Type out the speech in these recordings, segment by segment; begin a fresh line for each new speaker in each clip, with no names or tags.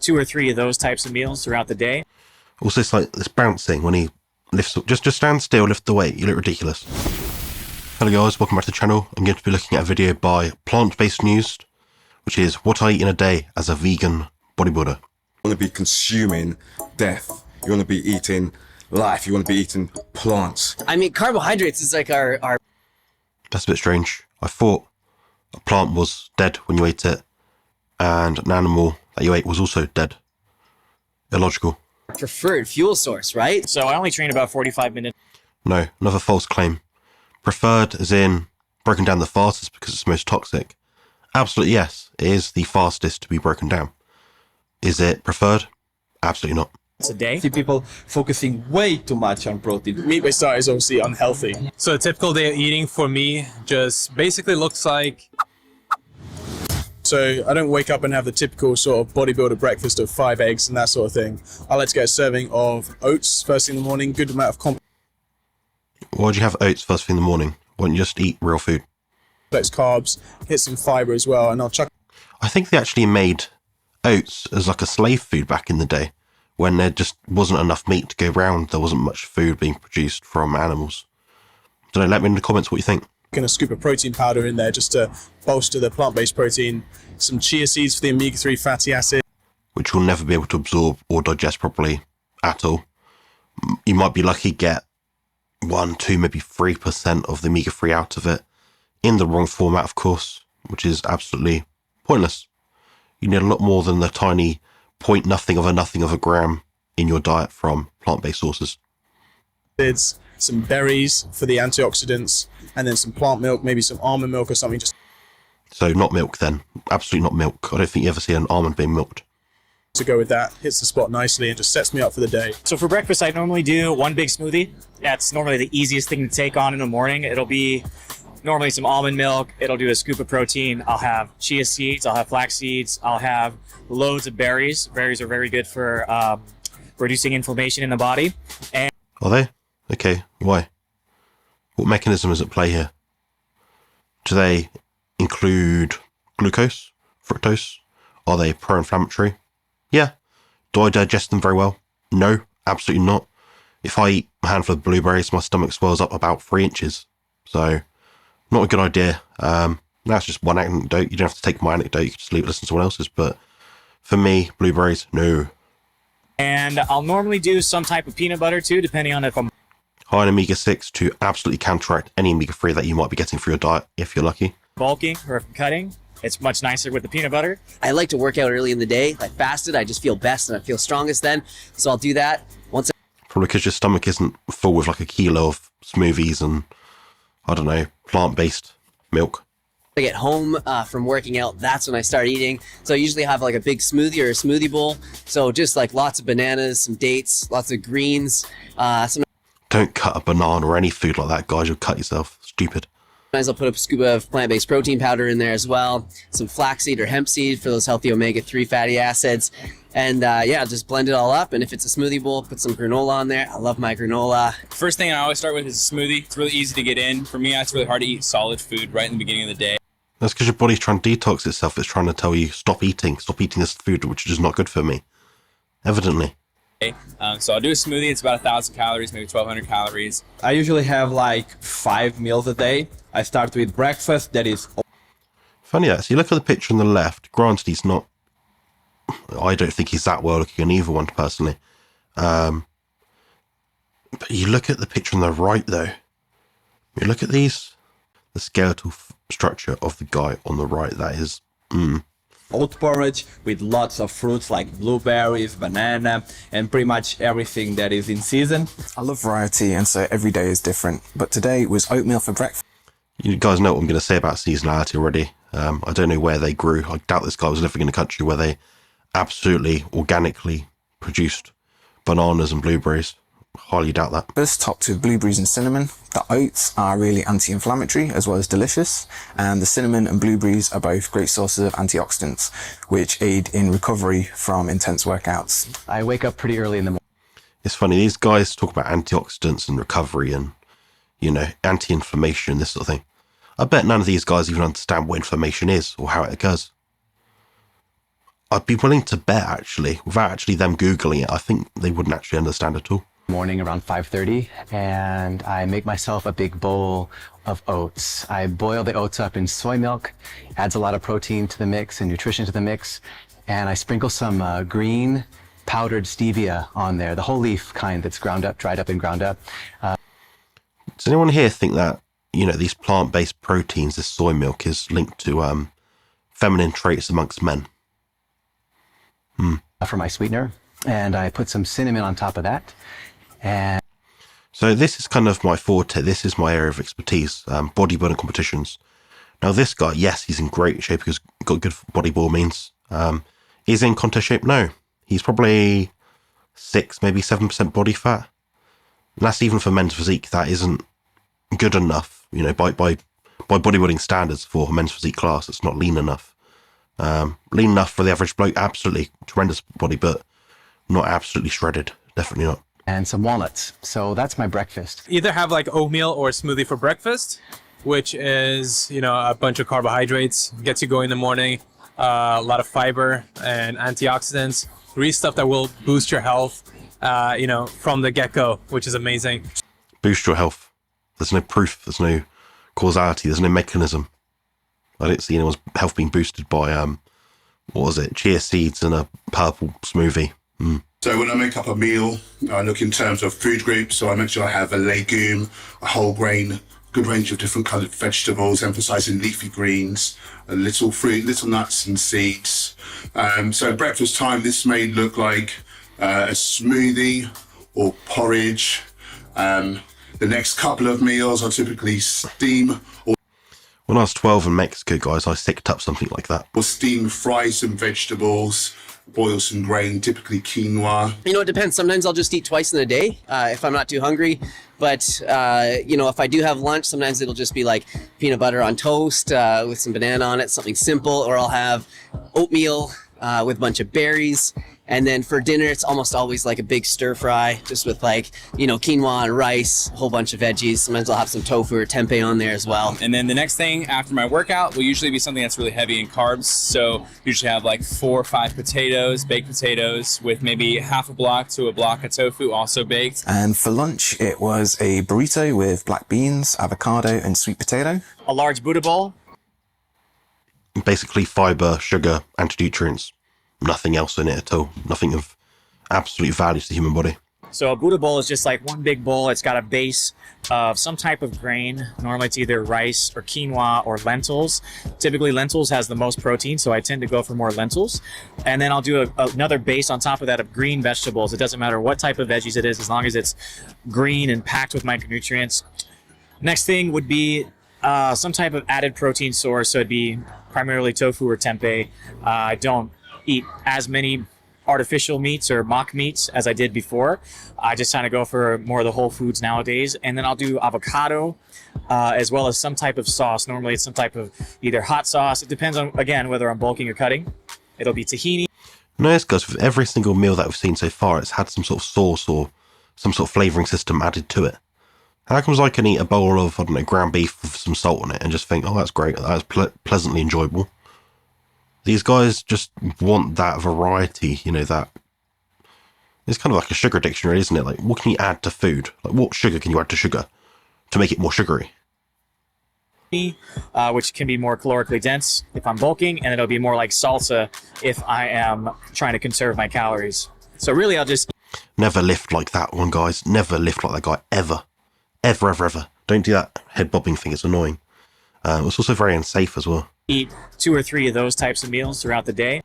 2 or 3 of those types of meals throughout the day.
Also, it's like this bouncing when he lifts. Just stand still, lift the weight. You look ridiculous. Hello guys, welcome back to the channel. I'm going to be looking at a video by Plant-Based News, which is what I eat in a day as a vegan bodybuilder.
You want to be consuming death. You want to be eating life. You want to be eating plants.
I mean, carbohydrates is like our...
That's a bit strange. I thought a plant was dead when you ate it, and an animal that you ate was also dead. Illogical.
preferred fuel source, right?
So I only train about 45 minutes.
No, another false claim. Preferred as in broken down the fastest because it's most toxic. Absolutely yes, it is the fastest to be broken down. Is it preferred? Absolutely not.
A day.
See people focusing way too much on protein.
Meat-based diet is obviously unhealthy.
So a typical day of eating for me just basically looks like...
So I don't wake up and have the typical sort of bodybuilder breakfast of 5 eggs and that sort of thing. I like to get a serving of oats first thing in the morning, good amount of complex
Why do you have oats first thing in the morning? Why don't you just eat real food?
carbs, hit some fiber as well, and I'll chuck...
I think they actually made oats as like a slave food back in the day when there just wasn't enough meat to go round. There wasn't much food being produced from animals. So let me in the comments what you think.
in a scoop of protein powder in there just to bolster the plant-based protein, some chia seeds for the omega-3 fatty acid.
Which you'll never be able to absorb or digest properly at all. You might be lucky to get 1, 2, maybe 3% of the omega-3 out of it, in the wrong format of course, which is absolutely pointless. You need a lot more than the tiny point nothing of a gram in your diet from plant-based sources.
Some berries for the antioxidants, and then some plant milk, maybe some almond milk or something. Just
So not milk then, absolutely not milk. I don't think you ever see an almond being milked.
to go with that, hits the spot nicely and just sets me up for the day.
So for breakfast, I normally do one big smoothie. That's normally the easiest thing to take on in the morning. It'll be normally some almond milk. It'll do a scoop of protein. I'll have chia seeds. I'll have flax seeds. I'll have loads of berries. Berries are very good for reducing inflammation in the body. And
Are they? Okay, why? What mechanism is at play here? Do they include glucose, fructose? Are they pro-inflammatory? Yeah. Do I digest them very well? No, absolutely not. If I eat a handful of blueberries, my stomach swells up about 3 inches. So, not a good idea. That's just one anecdote. You don't have to take my anecdote. You can just leave it, listen to someone else's. But for me, blueberries, no.
And I'll normally do some type of peanut butter too, depending on if I'm
High in omega-6 to absolutely counteract any omega-3 that you might be getting through your diet, if you're lucky.
bulking or if I'm cutting. It's much nicer with the peanut butter.
I like to work out early in the day. I fasted, I just feel best and I feel strongest then. So I'll do that. Once
Probably because your stomach isn't full with like a kilo of smoothies and, I don't know, plant-based milk.
I get home from working out, that's when I start eating. So I usually have like a big smoothie or a smoothie bowl. So just like lots of bananas, some dates, lots of greens. Sometimes
Don't cut a banana or any food like that, guys. You'll cut yourself. Stupid.
I'll put a scoop of plant-based protein powder in there as well. Some flaxseed or hemp seed for those healthy omega-3 fatty acids. And yeah, just blend it all up. And if it's a smoothie bowl, put some granola on there. I love my granola.
First thing I always start with is a smoothie. It's really easy to get in. For me, it's really hard to eat solid food right in the beginning of the day.
That's because your body's trying to detox itself. It's trying to tell you, stop eating this food, which is not good for me. Evidently.
So I'll do a smoothie. It's about 1,000 calories, maybe 1,200 calories.
I usually have like 5 meals a day. I start with breakfast, that is...
Funny that. So you look at the picture on the left. Granted, he's not... I don't think he's that well looking on either one, personally. But you look at the picture on the right, though. You look at these... The skeletal structure of the guy on the right, that is...
Oat porridge with lots of fruits like blueberries, banana, and pretty much everything that is in season.
I love variety, and so every day is different. But today was oatmeal for breakfast.
You guys know what I'm going to say about seasonality already. I don't know where they grew. I doubt this guy was living in a country where they absolutely organically produced bananas and blueberries. Highly doubt that.
First, topped with blueberries and cinnamon. The oats are really anti-inflammatory as well as delicious, and the cinnamon and blueberries are both great sources of antioxidants, which aid in recovery from intense workouts.
I wake up pretty early in the morning.
It's funny, these guys talk about antioxidants and recovery and, you know, anti-inflammation, this sort of thing. I bet none of these guys even understand what inflammation is or how it occurs. I'd be willing to bet, actually, without actually them Googling it, I think they wouldn't actually understand at all.
Morning around 5:30, and I make myself a big bowl of oats. I boil the oats up in soy milk, adds a lot of protein to the mix and nutrition to the mix, and I sprinkle some green powdered stevia on there, the whole leaf kind that's ground up, dried up and ground up.
Does anyone here think that, you know, these plant-based proteins, this soy milk, is linked to feminine traits amongst men?
For my sweetener, and I put some cinnamon on top of that. And
so this is kind of my forte. This is my area of expertise, bodybuilding competitions. Now this guy, yes, he's in great shape because he's got good body ball means. Is he in contest shape? No. He's probably 6, maybe 7% body fat. And that's even for men's physique. That isn't good enough, you know, by bodybuilding standards for a men's physique class. It's not lean enough. Lean enough for the average bloke, absolutely tremendous body, but not absolutely shredded. Definitely not.
and some walnuts. So that's my breakfast.
Either have like oatmeal or a smoothie for breakfast, which is, you know, a bunch of carbohydrates, gets you going in the morning, a lot of fiber and antioxidants, really stuff that will boost your health, you know, from the get-go, which is amazing.
Boost your health. There's no proof, there's no causality, there's no mechanism. I didn't see anyone's health being boosted by, what was it, chia seeds and a purple smoothie.
So when I make up a meal, I look in terms of food groups. So I make sure I have a legume, a whole grain, good range of different coloured vegetables, emphasising leafy greens, a little fruit, little nuts and seeds. So at breakfast time, this may look like a smoothie or porridge. The next couple of meals are typically steam or
When I was 12 in Mexico, guys, I sicked up something like that.
steam, fry some vegetables, boil some grain, typically quinoa.
You know, it depends. Sometimes I'll just eat twice in a day if I'm not too hungry. But, you know, if I do have lunch, sometimes it'll just be like peanut butter on toast with some banana on it, something simple. Or I'll have oatmeal with a bunch of berries. And then for dinner, it's almost always like a big stir fry, just with like, you know, quinoa and rice, a whole bunch of veggies. Sometimes I'll have some tofu or tempeh on there as well.
And then the next thing after my workout will usually be something that's really heavy in carbs. So usually have like 4 or 5 potatoes, baked potatoes with maybe half a block to a block of tofu also baked.
And for lunch, it was a burrito with black beans, avocado, and sweet potato.
A large Buddha bowl.
Basically fiber, sugar, anti-nutrients. Nothing else in it at all. Nothing of absolute value to the human body.
So a Buddha bowl is just like one big bowl. It's got a base of some type of grain. Normally it's either rice or quinoa or lentils. Typically lentils has the most protein, so I tend to go for more lentils. And then I'll do another base on top of that of green vegetables. It doesn't matter what type of veggies it is, as long as it's green and packed with micronutrients. Next thing would be some type of added protein source. So it'd be primarily tofu or tempeh. I don't eat as many artificial meats or mock meats as I did before. I just kind of go for more of the whole foods nowadays. And then I'll do avocado as well as some type of sauce. Normally it's some type of either hot sauce. It depends on, again, whether I'm bulking or cutting. It'll be tahini.
Notice, guys, with every single meal that we've seen so far, it's had some sort of sauce or some sort of flavouring system added to it. How comes I can eat a bowl of, I don't know, ground beef with some salt on it and just think, oh, that's great, that's pleasantly enjoyable? These guys just want that variety, you know, that... It's kind of like a sugar dictionary, isn't it? Like, what can you add to food? Like, what sugar can you add to sugar to make it more sugary?
Which can be more calorically dense if I'm bulking, and it'll be more like salsa if I am trying to conserve my calories. So really, I'll just...
Never lift like that one, guys. Never lift like that guy, ever. Ever, ever, ever. Don't do that head bobbing thing, it's annoying. It's also very unsafe as well.
Eat 2 or 3 of those types of meals throughout the day.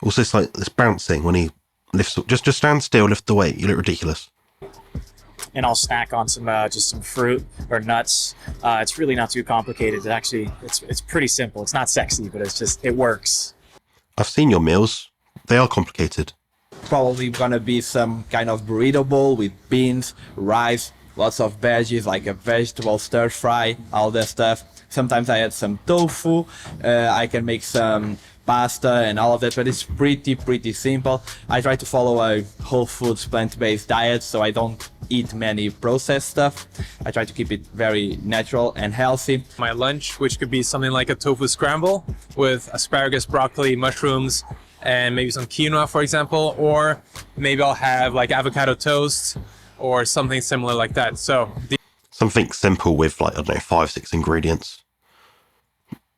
Also, it's like this bouncing when he lifts. Just stand still, lift the weight. You look ridiculous.
And I'll snack on some just some fruit or nuts. It's really not too complicated. It actually, it's pretty simple. It's not sexy, but it's just, it works.
I've seen your meals. They are complicated.
Probably gonna be some kind of burrito bowl with beans, rice, lots of veggies like a vegetable stir fry, all that stuff. Sometimes I add some tofu. I can make some pasta and all of that, but it's pretty simple. I try to follow a whole foods plant-based diet, so I don't eat many processed stuff. I try to keep it very natural and healthy.
My lunch, which could be something like a tofu scramble with asparagus, broccoli, mushrooms, and maybe some quinoa, for example, or maybe I'll have like avocado toast or something similar like that. So
Something simple with like, I don't know, 5-6 ingredients.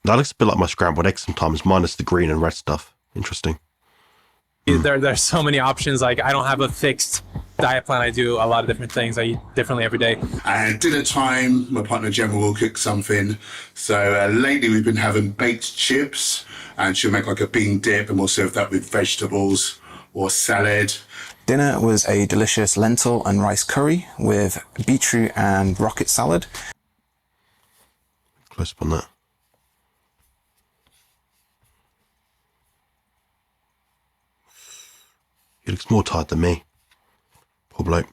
That looks a bit like my scrambled eggs sometimes, minus the green and red stuff. Interesting.
there's so many options. Like I don't have a fixed diet plan. I do a lot of different things. I eat differently every day.
And dinner time, my partner Gemma will cook something. So lately we've been having baked chips, and she'll make like a bean dip, and we'll serve that with vegetables or salad.
Dinner was a delicious lentil and rice curry with beetroot and rocket salad.
Close up on that. He looks more tired than me. Poor bloke.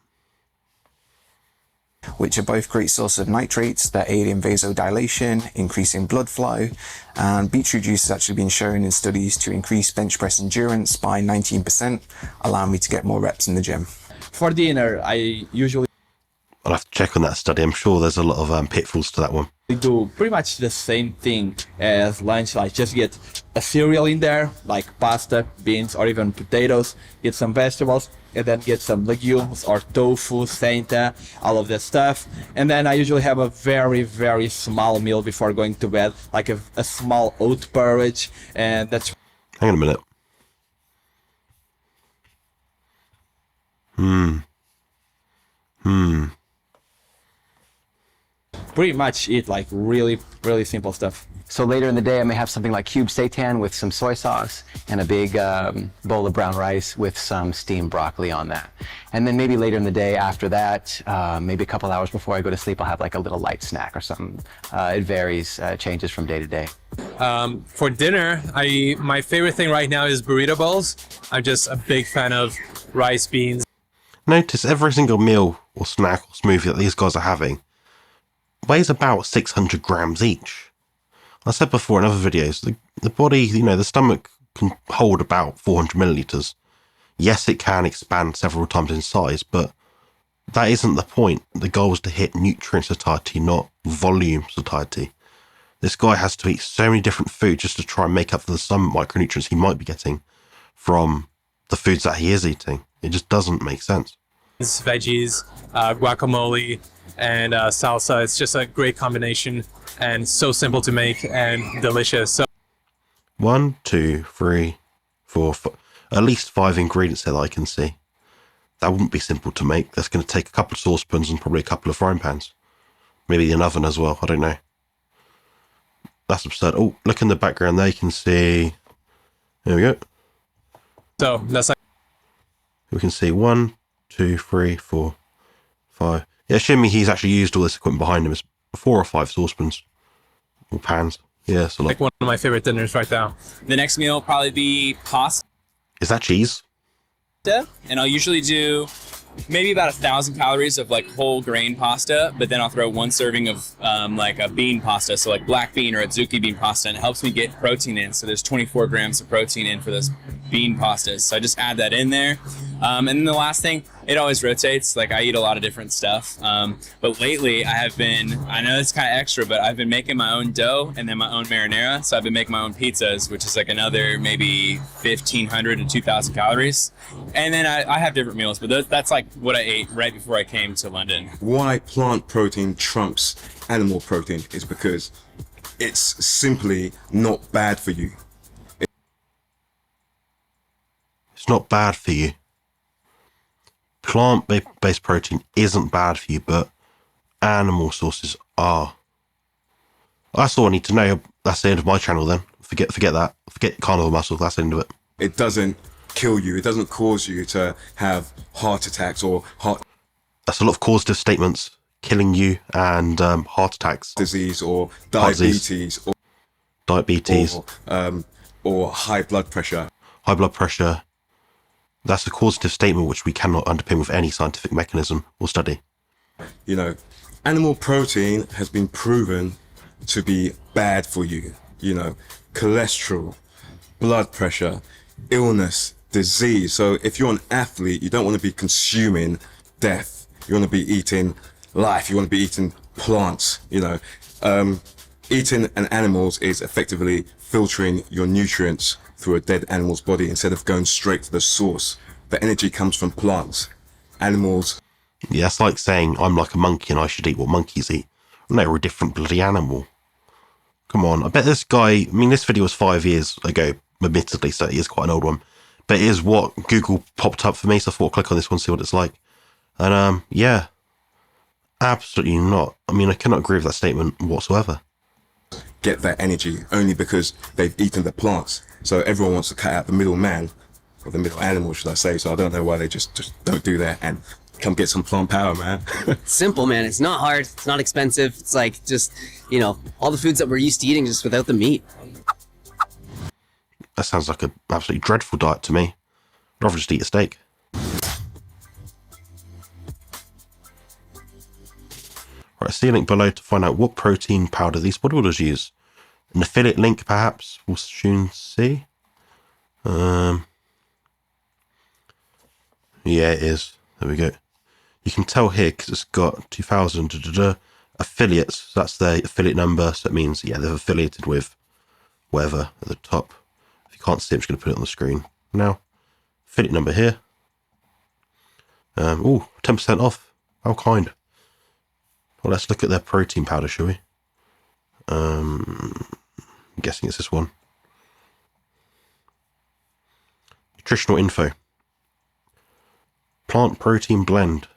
Which are both great sources of nitrates that aid in vasodilation, increasing blood flow, and beetroot juice has actually been shown in studies to increase bench press endurance by 19%, allowing me to get more reps in the gym.
For dinner, I usually
I'll have to check on that study. I'm sure there's a lot of pitfalls to that one.
do pretty much the same thing as lunch. Like just get a cereal in there, like pasta, beans, or even potatoes. Get some vegetables, and then get some legumes or tofu, senta, all of that stuff. And then I usually have a very, very small meal before going to bed, like a small oat porridge, and that's
Hang on a minute.
pretty much it. Like really, really simple stuff.
So later in the day, I may have something like cube seitan with some soy sauce and a big bowl of brown rice with some steamed broccoli on that. And then maybe later in the day after that, maybe a couple hours before I go to sleep, I'll have like a little light snack or something. It varies, changes from day to day.
For dinner, my favorite thing right now is burrito bowls. I'm just a big fan of rice, beans.
Notice every single meal or snack or smoothie that these guys are having weighs about 600 grams each. I said before in other videos, the body, the stomach can hold about 400 milliliters. Yes, it can expand several times in size, but that isn't the point. The goal is to hit nutrient satiety, not volume satiety. This guy has to eat so many different foods just to try and make up for the some micronutrients he might be getting from the foods that he is eating. It just doesn't make sense.
Veggies, guacamole, and salsa. It's just a great combination and so simple to make and delicious. So
1, 2, 3, 4, 5, at least 5 ingredients there that I can see. That wouldn't be simple to make. That's going to take a couple of saucepans and probably a couple of frying pans. Maybe an oven as well. I don't know. That's absurd. Oh, look in the background there. You can see. There we go.
So that's like.
We can see 1, 2, 3, 4, 5. Yeah, assuming he's actually used all this equipment behind him. It's 4 or 5 saucepans or pans. Yeah, it's a lot.
Like one of my favorite dinners right now.
The next meal will probably be pasta,
Is that cheese?
and I'll usually do maybe about 1,000 calories of like whole grain pasta, but then I'll throw 1 serving of like a bean pasta, so like black bean or a zucchini bean pasta, and it helps me get protein in. So there's 24 grams of protein in for those bean pastas. So I just add that in there. And then the last thing, it always rotates. Like I eat a lot of different stuff. But lately I know it's kind of extra, but I've been making my own dough and then my own marinara. So I've been making my own pizzas, which is like another maybe 1,500 to 2,000 calories. And then I have different meals, but that's like what I ate right before I came to London.
Why plant protein trumps animal protein is because it's simply not bad for you.
It's not bad for you. Plant-based protein isn't bad for you, but animal sources are. That's all I need to know. That's the end of my channel then. Forget that. Forget carnivore muscle. That's the end of it.
It doesn't kill you. It doesn't cause you to have heart attacks or heart
That's a lot of causative statements. Killing you and heart attacks.
disease or
Heart disease.
diabetes
Diabetes.
or high blood pressure.
High blood pressure. That's a causative statement which we cannot underpin with any scientific mechanism or study.
Animal protein has been proven to be bad for you. Cholesterol, blood pressure, illness, disease. So if you're an athlete, you don't want to be consuming death. You want to be eating life. You want to be eating plants. Eating an animals is effectively filtering your nutrients through a dead animal's body instead of going straight to the source. The energy comes from plants, animals.
Yeah, that's like saying I'm like a monkey and I should eat what monkeys eat. No, we're a different bloody animal. Come on, I bet this guy, I mean, this video was 5 years ago, admittedly, so it is quite an old one. But it is what Google popped up for me, so I thought I'd click on this one, see what it's like. And yeah, absolutely not. I mean, I cannot agree with that statement whatsoever.
Get that energy only because they've eaten the plants. So everyone wants to cut out the middle man, or the middle animal, should I say. So I don't know why they just don't do that and come get some plant power, man.
Simple, man. It's not hard. It's not expensive. It's like just, you know, all the foods that we're used to eating just without the meat.
That sounds like an absolutely dreadful diet to me. I'd rather just eat a steak. Right, see a link below to find out what protein powder these bodybuilders use. An affiliate link, perhaps, we'll soon see. Yeah, it is. There we go. You can tell here because it's got 2,000 affiliates. That's their affiliate number, so it means, yeah, they're affiliated with whatever at the top. If you can't see, I'm just going to put it on the screen now. Affiliate number here. Oh, 10% off. How kind. Well, let's look at their protein powder, shall we? I'm guessing it's this one. Nutritional info. Plant protein blend.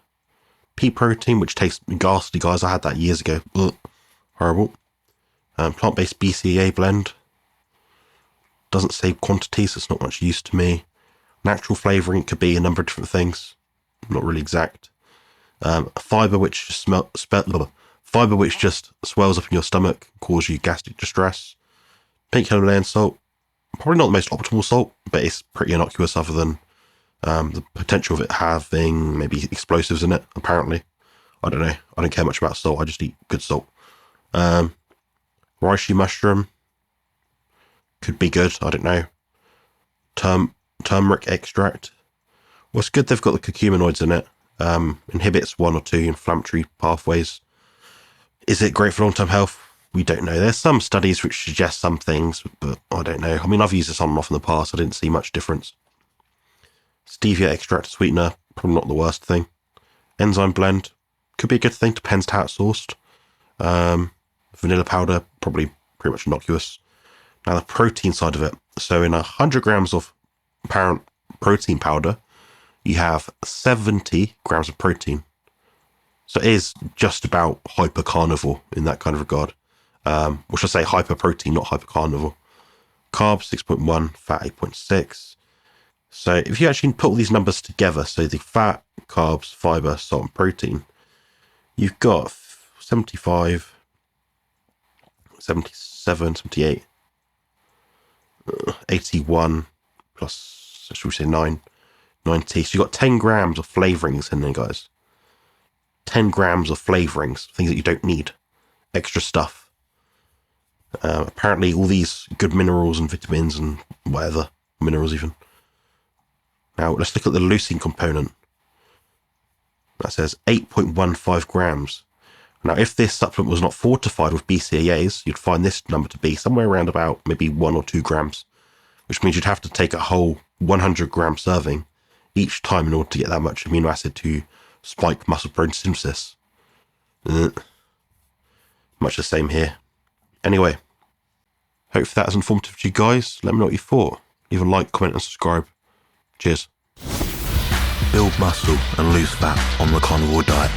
Pea protein, which tastes ghastly, guys. I had that years ago. Ugh, horrible. Plant-based BCAA blend. Doesn't say quantity, so it's not much use to me. Natural flavouring, it could be a number of different things. Not really exact. Fibre which just fibre which just swells up in your stomach, causes you gastric distress. Pink Himalayan salt, probably not the most optimal salt, but it's pretty innocuous other than the potential of it having maybe explosives in it, apparently. I don't know. I don't care much about salt. I just eat good salt. Reishi mushroom. Could be good. I don't know. Turmeric extract. Well, it's good they've got the curcuminoids in it. Inhibits 1 or 2 inflammatory pathways. Is it great for long-term health? We don't know. There's some studies which suggest some things, but I don't know. I mean, I've used this on and off in the past. I didn't see much difference. Stevia extract sweetener, probably not the worst thing. Enzyme blend, could be a good thing, depends how it's sourced. Vanilla powder, probably pretty much innocuous. Now the protein side of it. So in 100 grams of apparent protein powder, you have 70 grams of protein. So it is just about hyper-carnivore in that kind of regard. Which I say hyper-protein, not hyper-carnivore. Carbs 6.1, fat 8.6. So if you actually put all these numbers together, so the fat, carbs, fibre, salt and protein, you've got 75, 77, 78, 81 plus, should we say 9, 90. So you've got 10 grams of flavourings in there, guys. 10 grams of flavourings, things that you don't need. Extra stuff. Apparently all these good minerals and vitamins and whatever, minerals even. Now let's look at the leucine component. That says 8.15 grams. Now if this supplement was not fortified with BCAAs, you'd find this number to be somewhere around about maybe 1 or 2 grams, which means you'd have to take a whole 100 gram serving each time in order to get that much amino acid to spike muscle protein synthesis. Much the same here. Anyway, hope that was informative to you guys. Let me know what you thought. Leave a like, comment and subscribe. Cheers.
Build muscle and lose fat on the carnivore diet.